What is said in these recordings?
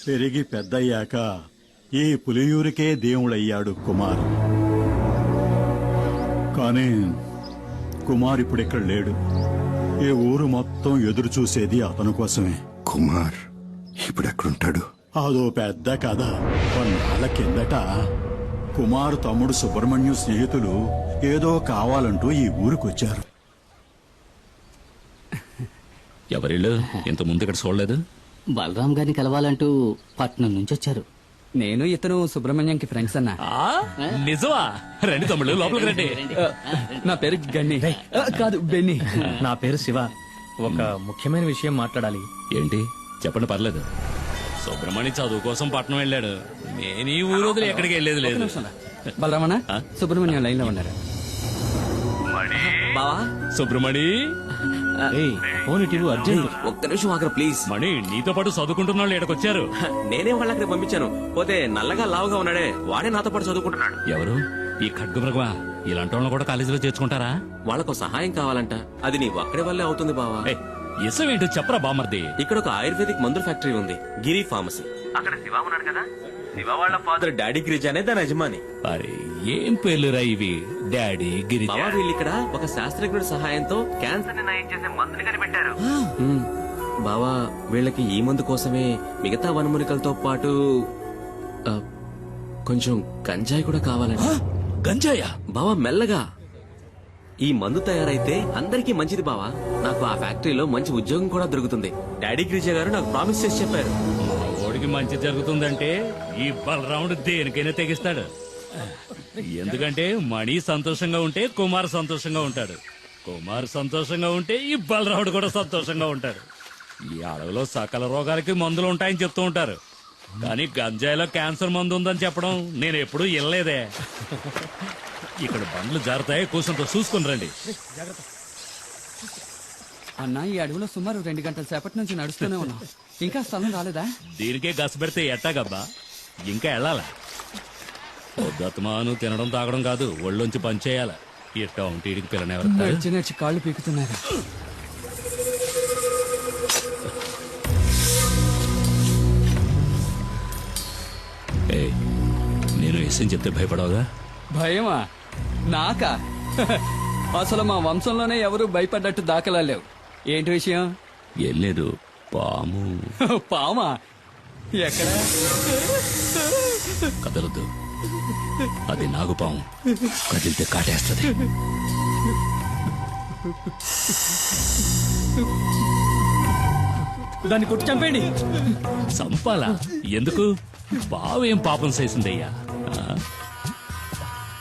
పెరిగి పెద్దయ్యాక ఈ పులియూరికే దేవుడయ్యాడు కుమార్. కానీ కుమార్ ఇప్పుడిక్కడ లేడు. ఈ ఊరు మొత్తం ఎదురు చూసేది అతని కోసమే. కుమార్ ఇప్పుడు ఎక్కడుంటాడు? అదో పెద్ద కథ. కొన్నాళ్ళ కిందట కుమార్ తమ్ముడు సుబ్రహ్మణ్యం స్నేహితులు ఏదో కావాలంటూ ఈ ఊరికొచ్చారు. ఎవరిళ్ళు ఇంత ముందు ఇక్కడ చూడలేదు? బలరాం గారిని కలవాలంటూ పట్నం నుంచి వచ్చారు. నేను ఇతను సుబ్రహ్మణ్యంకి ఫ్రెండ్స్ అన్నా. నిజమా? రండి తమ్ముళ్ళు, లోపలికి రండి. నా పేరు గన్ని. కాదు, బెన్ని. నా పేరు శివ. ఒక ముఖ్యమైన విషయం మాట్లాడాలి. ఏంటి చెప్పండి, పర్లేదు. సుబ్రహ్మణ్యం చదువు కోసం పట్నం వెళ్ళాడు. నేను ఈ ఊరు వదిలి ఎక్కడికి వెళ్ళేది లేదు. బలరామణ, సుబ్రహ్మణ్యం లైన్ లో ఉన్నారు. బావా, సుబ్రహ్మణి ఫోన్ ఇటు అర్జెంట్. ఒక్క నిమిషం ఆగరా ప్లీజ్. మణి, నీతో పాటు చదువుకుంటున్న వాళ్ళు ఇక్కడికొచ్చారు. నేనే వాళ్ళకి పంపించాను. పోతే నల్లగా లావుగా ఉన్నాడే వాడే నాతో పాటు చదువుకుంటున్నాడు. ఎవరు? ఈ ఖడ్గమృగమా? ఇలాంటి వాళ్ళని కూడా కాలేజీలో చేర్చుకుంటారా? వాళ్ళకు సహాయం కావాలంట. అది నీ ఒక్కడి వల్లే అవుతుంది బావా. ఇసం ఏంటో చెప్పరా బామర్ది. ఇక్కడ ఒక ఆయుర్వేదిక్ మందుల ఫ్యాక్టరీ ఉంది, గిరి ఫార్మసీ. అక్కడ శివ ఉన్నాడు కదా, శివ వాళ్ళ ఫాదర్ డాడీ గిరిజ అనే దాని యజమాని. అరే ఏం పేర్లురా ఇవి? డాడీ గిరిజ. బావా, వీళ్ళు ఇక్కడ ఒక శాస్త్రజ్ఞుడి సహాయంతో క్యాన్సర్ ని నయం చేసే మందుని కనిపెట్టారు. బావా, వీళ్ళకి ఈ మందు కోసమే మిగతా వనమూలికలతో పాటు కొంచెం గంజాయి కూడా కావాలండి. గంజాయా? బావా మెల్లగా. ఈ మందు తయారైతే అందరికీ మంచిది బావా. నాకు ఆ ఫ్యాక్టరీలో మంచి ఉద్యోగం కూడా దొరుకుతుంది. డాడీ గిరిజ గారు నాకు ప్రామిస్ చేసి చెప్పారు. మా ఓడికి మంచి జరుగుతుందంటే ఈ బలరాముడు దేనికైనా తెగిస్తాడు. ఎందుకంటే మణి సంతోషంగా ఉంటే కుమార్ సంతోషంగా ఉంటాడు. కుమార్ సంతోషంగా ఉంటే ఈ బలరాముడు కూడా సంతోషంగా ఉంటాడు. ఈ అడవిలో సకల రోగాలకి మందులు ఉంటాయని చెప్తూ ఉంటారు. కానీ గంజాయిలో క్యాన్సర్ మందు ఉందని చెప్పడం నేను ఎప్పుడూ వినలేదే. ఇక్కడ బండ్లు జారుతాయి, కూర్చొంతో చూసుకుని రండి. అన్నా, ఈ అడవిలో సుమారు 2 గంటల సేపటి నుంచి నడుస్తూనే ఉన్నాం. ఇంకా స్థలం రాలేదా? దీనికే గస పెడితే ఎట్టాగబ్బా? ఇంకా వెళ్ళాలా? పొద్దుమాను తినడం తాగడం కాదు, ఒళ్ళొంచి పనిచేయాల. ఇట్టా ఉంటే ఇడికి పిల్లనెవరు? నడిచి నడిచి కాళ్ళు పీకుతున్నారు. నేను విషయం చెప్తే భయపడవుగా? భయమా? నాకా? అసలు మా వంశంలోనే ఎవరు భయపడ్డట్టు దాఖలా లేవు. ఏంటి విషయం? ఏం లేదు, పాము. పామా? ఎక్కడ? కదలదు, అది నాగుపాము. కదిలితే కాటేస్తుంది. దాన్ని కొట్టి చంపేయండి. చంపాలా? ఎందుకు? పావు ఏం పాపం చేసిందయ్యా?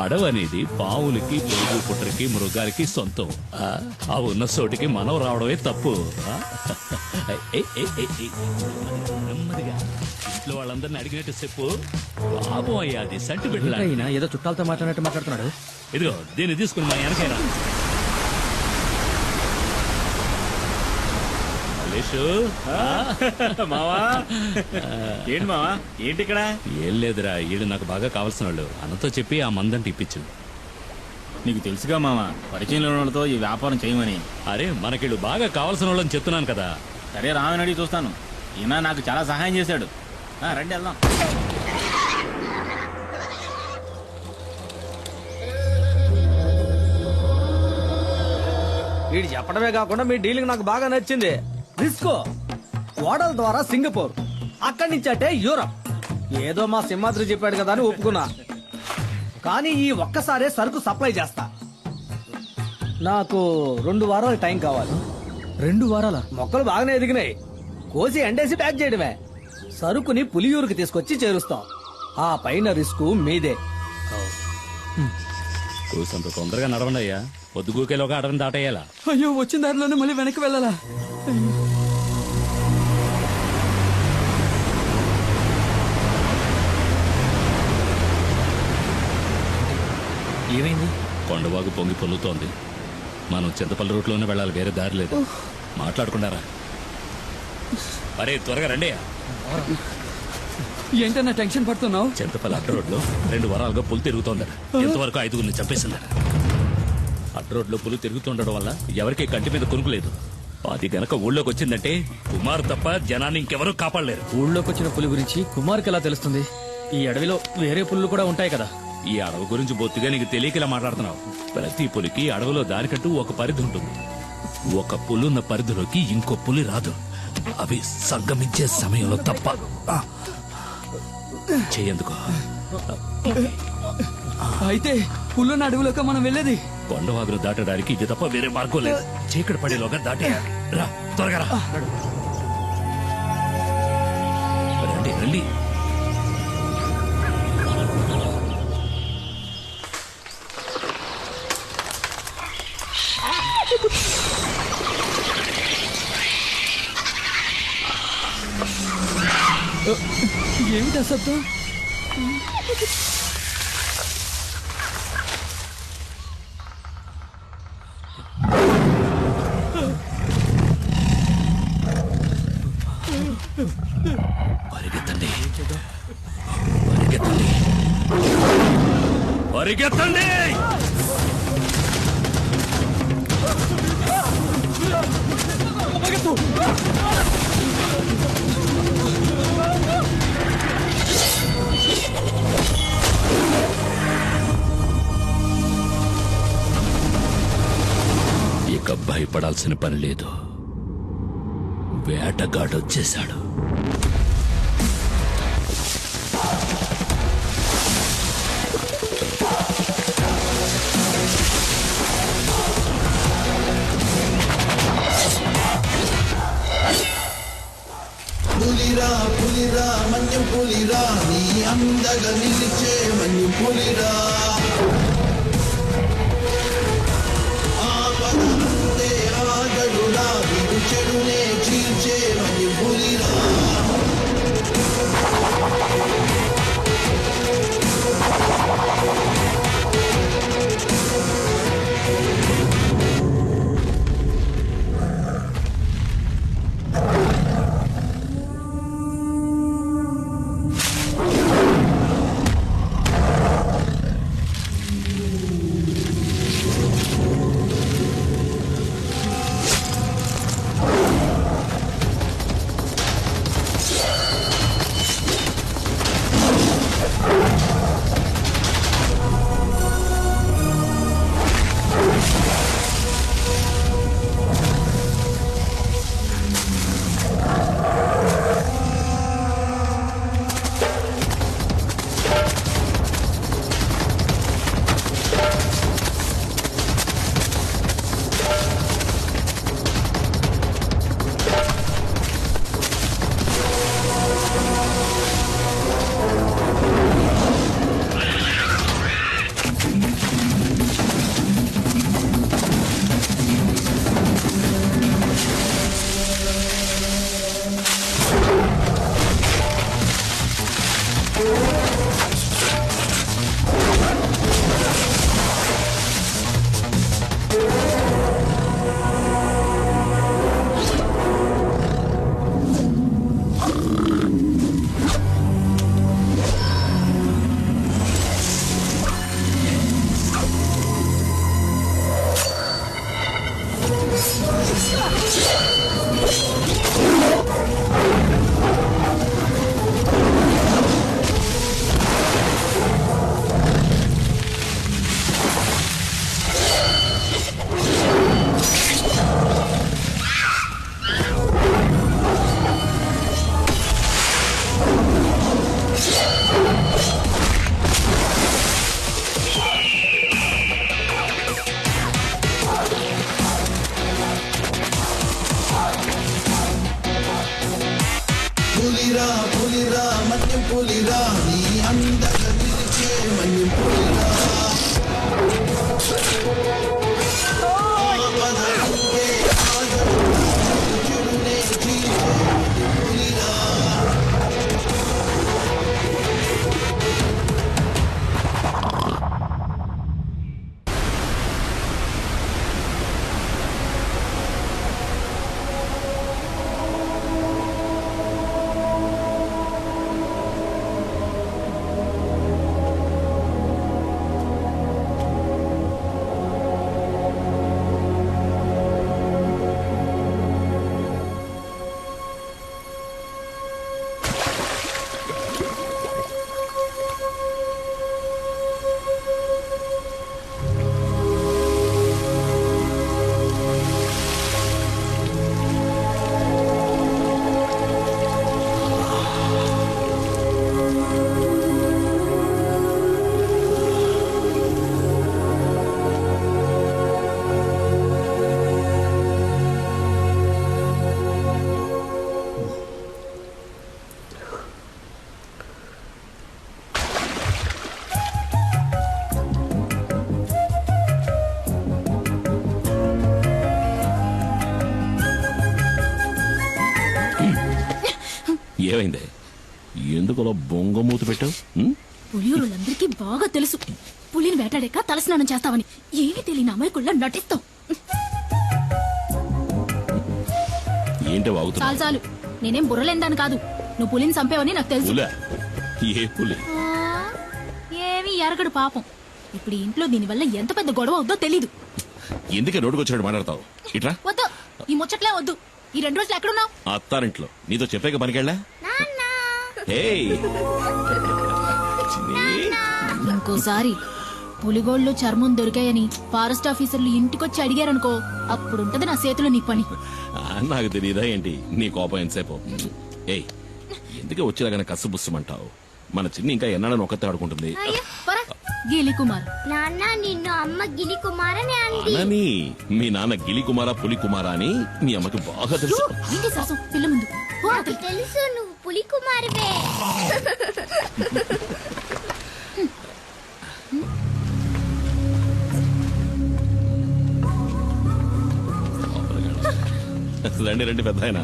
అడవనేది పావులకి, పొరుగు పుట్రకి, మృగాలకి సొంతం. ఆ ఉన్న చోటికి మనం రావడమే తప్పు. నెమ్మదిగా ఇంట్లో వాళ్ళందరినీ అడిగినట్టు చెప్పు. పాపం అయ్యా, అది సంటి బిడ్డ. ఏదో చుట్టాలతో మాట్లాడినట్టు మాట్లాడుతున్నాడు. ఇదిగో దీన్ని తీసుకుని మా వెనకైనా. మావా, ఏంటి మావా, ఏంటి ఇక్కడ? ఏం లేదురా, ఈడు నాకు బాగా కావాల్సిన వాళ్ళు. అన్నతో చెప్పి ఆ మందంటే ఇప్పించు. నీకు తెలుసుగా మావా, పరిచయంలో ఉన్న వాళ్ళతో ఈ వ్యాపారం చేయమని. అరే మనకిళ్ళు బాగా కావాల్సిన వాళ్ళని చెప్తున్నాను కదా. సరే, రామని అడిగి చూస్తాను. ఈయన నాకు చాలా సహాయం చేశాడు. రండి వెళ్దాం. వీడు చెప్పడమే కాకుండా మీ డీలింగ్ నాకు బాగా నచ్చింది. రిస్కో ఓడల ద్వారా సింగపూర్, అక్కడి నుంచి అంటే యూరప్. ఏదో మా సింహాద్రి చెప్పాడు కదా అని ఒప్పుకున్నా. కానీ ఈ ఒక్కసారే సరుకు సప్లై చేస్తా. నాకు 2 వారాల టైం కావాలి. 2 వారాల? మొక్కలు బాగానే ఎదిగినాయి. కోసి ఎండేసి ప్యాక్ చేయడమే. సరుకుని పులియూరుకి తీసుకొచ్చి చేరుస్తాం. ఆ పైన రిస్క్ మీదే. కూసంత తొందరగా నడవండి అయ్యా. పొద్దుగూకేలోగా అడవిని దాటేయాలా? అయ్యో, వచ్చిన దారిలోనే మళ్ళీ వెనక్కి వెళ్ళాలా? ఏమైంది? కొండవాగు పొంగి పొల్లుతోంది. మనం చింతపల్లి రూట్లోనే వెళ్ళాలి, వేరే దారి లేదు. మాట్లాడుకుంటారా? అరే త్వరగా రండి. ఏంటన్నా టెన్షన్ పడుతున్నావు? చింతపల్లి అడ్డ రోడ్లో 2 వారాలుగా పులి తిరుగుతోందట. ఎంతవరకు 5గురిని చంపేసిందట. అడ్డ రోడ్లో పులి తిరుగుతుండడం వల్ల ఎవరికి కంటి మీద కొనుక్కు లేదు. అది గనక ఊళ్ళోకి వచ్చిందంటే కుమార్ తప్ప జనాన్ని ఇంకెవరూ కాపాడలేరు. ఊళ్ళోకి వచ్చిన పులి గురించి కుమార్కి ఎలా తెలుస్తుంది? ఈ అడవిలో వేరే పులులు కూడా ఉంటాయి కదా. ఈ అడవి గురించి బొత్తిగా నీకు తెలియక ఇలా మాట్లాడుతున్నావు. ప్రతి పులికి అడవిలో దారికట్టు ఒక పరిధి ఉంటుంది. ఒక పులున్న పరిధిలోకి ఇంకో పులి రాదు. అవి సంగమించే సమయంలో తప్ప చేయందుకో. అయితే పుల్లున్న అడవిలోకి మనం వెళ్ళేది? కొండవాగులు దాటడానికి ఇది తప్ప వేరే మార్గం లేదు. చీకటి పడేలోగా దాటేయాలి. రా త్వరగా రా. రండి రండి. ఏమిటి శబ్దం? పరిగెత్తండి పరిగెత్తండి పరిగెత్తండి. ఇక భయపడాల్సిన పని లేదు. వేటగాడొచ్చేశాడు. పులిరా పులిరా మన్యం పులిరా నీ అందగా నిలిచే మన్యం పులిరా ఆపదంతే ఆగడురా విడు చెడునే చీల్చే మన్యం పులిరా. ఏమైంది? ఎందుకు అలా బొంగమూతి పెట్టావు? ఉం? పులియూరులందరికీ బాగా తెలుసు పులిని వేటాడాక తలస్నానం చేస్తావని. ఏమీ తెలియని అమాయకుళ్ళ నటిస్తావు. ఏంటి వాగుతున్నా? చాలు చాలు, నేనేం బుర్రలేందాను కాదు. నువ్వు పులిని చంపేవని నాకు తెలుసు. పులా? ఏ పులి? ఆ, ఏమీ ఎరగడు పాపం. ఇప్పుడు ఈ ఇంట్లో దీనివల్ల ఎంత పెద్ద గొడవ అవుద్దో తెలీదు. ఎందుకే రోడ్డుకు వచ్చినట్టు మాట్లాడతావు? ఇట్రా. వద్దు, ఈ ముచ్చట్లే వద్దు. ఈ 2 రోజులు ఎక్కడున్నావు? అత్తారింట్లో నీతో చెప్పాక పనికెళ్ళా? ఏయ్! చిన్ని. ఇంకోసారి పులిగోళ్ళు చర్మం దొరికాయని ఫారెస్ట్ ఆఫీసర్లు ఇంటికొచ్చి అడిగారనుకో, అప్పుడుంటది నా చేతిలో నీ పని. నాకు తెలియదా ఏంటి నీ కోపం ఎంతసేపు? ఏయ్, ఎందుకే వచ్చేలాగా కసు బుస్సమంటావు? మన చిన్ని ఇంకా ఎన్నాడని ఒక్కతే ఆడుకుంటుంది. గీలి కుమార్. నాన్న నిన్ను అమ్మ గిలి కుమారని అంది. అనని మీ నాన్న గిలి కుమారా పులి కుమారా అని మీ అమ్మకి బాగా తెలుసు. ఏంటి సరసం పిల్ల ముందు? పో నాకు అక్కడికి. తెలుసు నువ్వు పులి కుమారువే. రండి రండి పెద్ద ఆయన.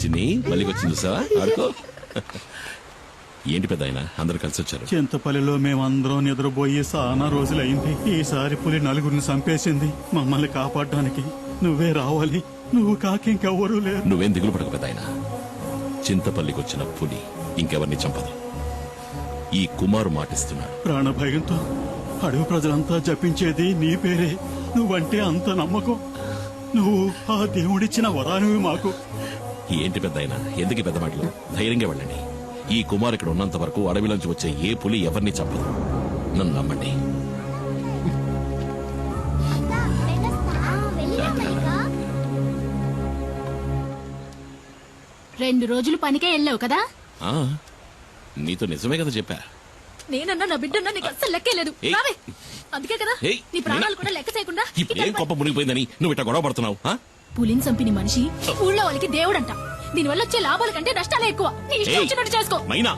చిన్ని మళ్ళీ వచ్చింది చూసావా? ఆడుకో. ఏంటి పెద్ద ఆయన అందరు కలిసి వచ్చారు? చింతపల్లిలో మేమందరం నిద్రపోయి చాలా రోజులైంది. ఈసారి పులి 4 చంపేసింది. మమ్మల్ని కాపాడడానికి నువ్వే రావాలి. నువ్వు కాకింకెవ్వరూ లేరు. నువ్వేం దిగులు పడక పెద్ద ఆయన. చింతపల్లికి వచ్చిన పులి ఇంకెవరిని చంపదు. ఈ కుమారు మాటిస్తున్నాడు. ప్రాణభయంతో అడవి ప్రజలంతా జపించేది నీ పేరే. నువ్వంటే అంత నమ్మకం. నువ్వు ఆ దేవుడిచ్చిన వరానివి మాకు. ఏంటి పెద్ద ఆయన ఎందుకు పెద్ద మాటలు? ధైర్యంగా వెళ్ళండి. ఈ కుమార్ ఇక్కడ ఉన్నంత వరకు అడవిలోంచి వచ్చే ఏ పులి ఎవరిని చంపదు. నన్ను నమ్మండి. వెళ్ళినా 2 రోజులు పనికే వెళ్ళావు కదా? ఆ, నీతో నిజమే కదా చెప్పా. నేనన్నా నా బిడ్డన్నా నీకు అస్సలు లెక్కేలేదు. ఏయ్. రావే. అందుకే కదా ఏయ్. నీ ప్రాణాలు కూడా లెక్క చేయకుండా ఇప్పుడేం గొప్ప మునిగిపోయిందని నువ్వు ఇట్లా గొడవ పడుతున్నావు? ఆ? పులిని చంపిన మనిషి ఊళ్ళో వాళ్ళకి దేవుడంట. దీనివల్ల వచ్చే లాభాల కంటే నష్టాలే ఎక్కువ. నీ ఇష్టం ఏయ్, వచ్చినట్టు చేసుకో. మైనా